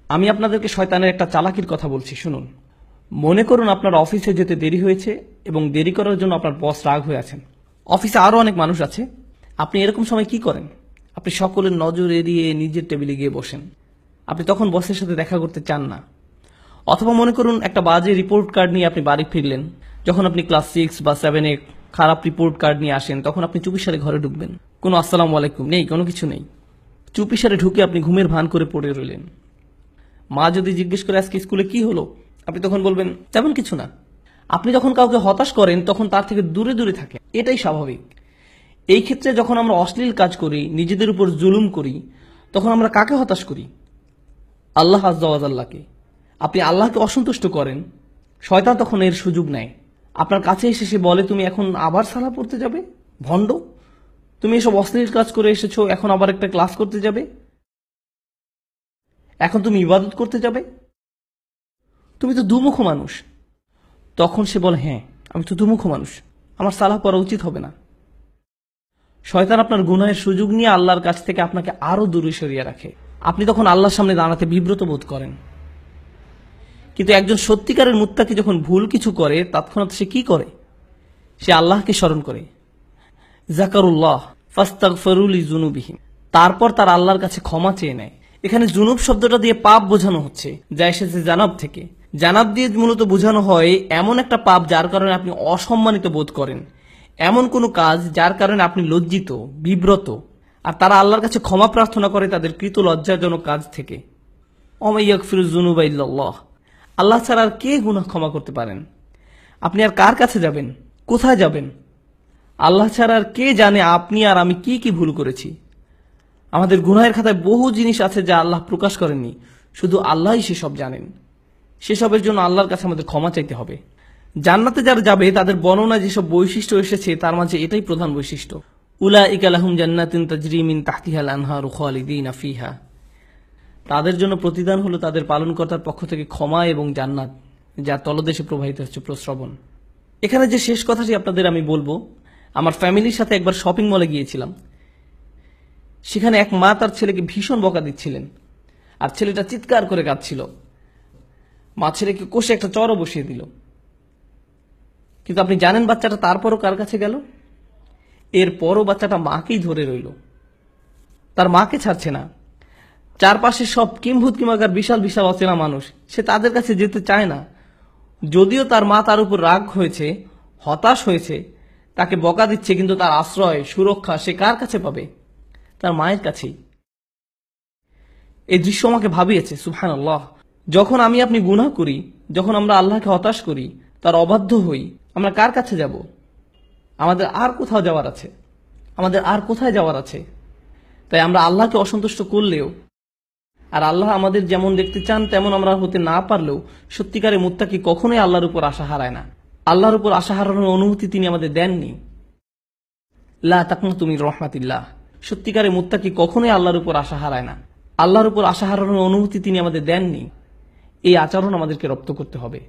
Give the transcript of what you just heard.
আমি আপনাদেরকে শয়তানের একটা চালাকির কথা বলছি, শুনুন। মনে করুন আপনার অফিসে যেতে দেরি হয়েছে এবং দেরি করার জন্য আপনার বস রাগ হয়ে আছেন। অফিসে আরো অনেক মানুষ আছে। আপনি এরকম সময় কি করেন? আপনি সকলের নজর এড়িয়ে নিজের টেবিলে গিয়ে বসেন। আপনি তখন বসের সাথে দেখা করতে চান না। অথবা মনে করুন একটা বাজে রিপোর্ট কার্ড নিয়ে আপনি বাড়ি ফিরলেন। যখন আপনি ক্লাস 6 বা 7-এ খারাপ রিপোর্ট কার্ড নিয়ে আসেন, তখন আপনি চুপিসারে ঘরে ঢুকবেন। কোনো আসসালামু আলাইকুম নেই, কোনো কিছু নেই। চুপিসারে ঢুকে আপনি ঘুমের ভান করে পড়ে রইলেন। মা যদি জিজ্ঞেস করে আজকে স্কুলে কি হলো, আপনি তখন বলবেন তেমন কিছু না। আপনি যখন কাউকে হতাশ করেন তখন তার থেকে দূরে দূরে থাকেন, এটাই স্বাভাবিক। এই ক্ষেত্রে যখন আমরা অশ্লীল কাজ করি, নিজেদের উপর জুলুম করি, তখন আমরা কাকে হতাশ করি? আল্লাহ আজ্জা ওয়া জাল্লাকে। আপনি আল্লাহকে অসন্তুষ্ট করেন, শয়তান তখন এর সুযোগ নেয়। আপনার কাছে এসে সে বলে, তুমি এখন আবার সালাহ পড়তে যাবে? ভণ্ড, তুমি এসব অশ্লীল কাজ করে এসেছো, এখন আবার একটা ক্লাস করতে যাবে? এখন তুমি ইবাদত করতে যাবে? তুমি তো দুমুখ মানুষ। তখন সে বলে, হ্যাঁ আমি তো দুমুখ মানুষ, আমার সালাহ পড়া উচিত হবে না। শয়তান আপনার গুনাহের সুযোগ নিয়ে আল্লাহর কাছ থেকে আপনাকে আরো দূরে সরিয়ে রাখে। আপনি তখন আল্লাহর সামনে দাঁড়াতে বিব্রত বোধ করেন। কিন্তু একজন সত্যিকারের মুত্তাকি যখন ভুল কিছু করে, তৎক্ষণাৎ সে কি করে? সে আল্লাহকে স্মরণ করে। যাকারুল্লাহ ফাস্তাগফিরু লিযুনুবিহিম, তারপর তার আল্লাহর কাছে ক্ষমা চেয়ে নেয়। এখানে জুনুব শব্দটা দিয়ে পাপ বোঝানো হচ্ছে, যা এসেছে জানাব থেকে। জানাব দিয়ে মূলত বোঝানো হয় এমন একটা পাপ যার কারণে আপনি অসম্মানিত বোধ করেন, এমন কোনো কাজ যার কারণে আপনি লজ্জিত, বিব্রত। আর তারা আল্লাহর কাছে ক্ষমা প্রার্থনা করে তাদের কৃত লজ্জাজনক কাজ থেকে। ওয়া মান ইয়াগফিরুয যুনুবা ইল্লাল্লাহ, আল্লাহ ছাড়া আর কে গুনাহ ক্ষমা করতে পারেন? আপনি আর কার কাছে যাবেন? কোথায় যাবেন? আল্লাহ ছাড়া আর কে জানে আপনি আর আমি কি কি ভুল করেছি? আমাদের গুনাহের খাতায় বহু জিনিস আছে যা আল্লাহ প্রকাশ করেননি, শুধু আল্লাহই সেসব জানেন। সেসবের জন্য আল্লাহর কাছে আমাদের ক্ষমা চাইতে হবে। জান্নাতে যারা যাবে তাদের বর্ণনা যেসব বৈশিষ্ট্য এসেছে, তার মাঝে এটাই প্রধান বৈশিষ্ট্য। উলাইকা লাহুম জান্নাতুন তাজরি মিন তাহতিহাল আনহারু খালিদিনা ফিহা, তাদের জন্য প্রতিদান হলো তাদের পালনকর্তার পক্ষ থেকে ক্ষমা এবং জান্নাত, যা তলদেশে প্রবাহিত হচ্ছে প্রস্রবণ। এখানে যে শেষ কথাটি আপনাদের আমি বলবো, আমার ফ্যামিলির সাথে একবার শপিং মলে গিয়েছিলাম। সেখানে এক মা তার ছেলেকে ভীষণ বকা দিচ্ছিলেন, আর ছেলেটা চিৎকার করে কাঁদছিল। মা ছেলেকে কষে একটা চড়ও বসিয়ে দিল। কিন্তু আপনি জানেন বাচ্চাটা তারপরও কার কাছে গেল? এরপরও বাচ্চাটা মাকেই ধরে রইল, তার মাকে ছাড়ছে না। চারপাশে সব কিম্ভূত কিমাকার বিশাল বিশাল অচেনা মানুষ, সে তাদের কাছে যেতে চায় না। যদিও তার মা তার উপর রাগ হয়েছে, হতাশ হয়েছে, তাকে বকা দিচ্ছে, কিন্তু তার আশ্রয়, সুরক্ষা সে কার কাছে পাবে? তার মায়ের কাছেই। এই দৃশ্য আমাকে ভাবিয়েছে, সুবহানাল্লাহ। যখন আমি আপনি গুনাহ করি, যখন আমরা আল্লাহকে হতাশ করি, তার অবাধ্য হই, আমরা কার কাছে যাব? আমাদের আর কোথাও যাওয়ার আছে? আমাদের আর কোথায় যাওয়ার আছে? তাই আমরা আল্লাহকে অসন্তুষ্ট করলেও, আর আল্লাহ আমাদের যেমন দেখতে চান তেমন আমরা হতে না পারলেও, সত্যিকারের মুত্তাকি কখনোই আল্লাহর উপর আশা হারায় না। আল্লাহর উপর আশা হারানোর অনুমতি তিনি আমাদের দেননি। লা তাকনাতু মির রাহমাতিল্লাহ, সত্যিকারের মুত্তাকি কখনোই আল্লাহর উপর আশা হারায় না। আল্লাহর উপর আশা হারানোর অনুমতি তিনি আমাদের দেননি। এই আচরণ আমাদেরকে রপ্ত করতে হবে।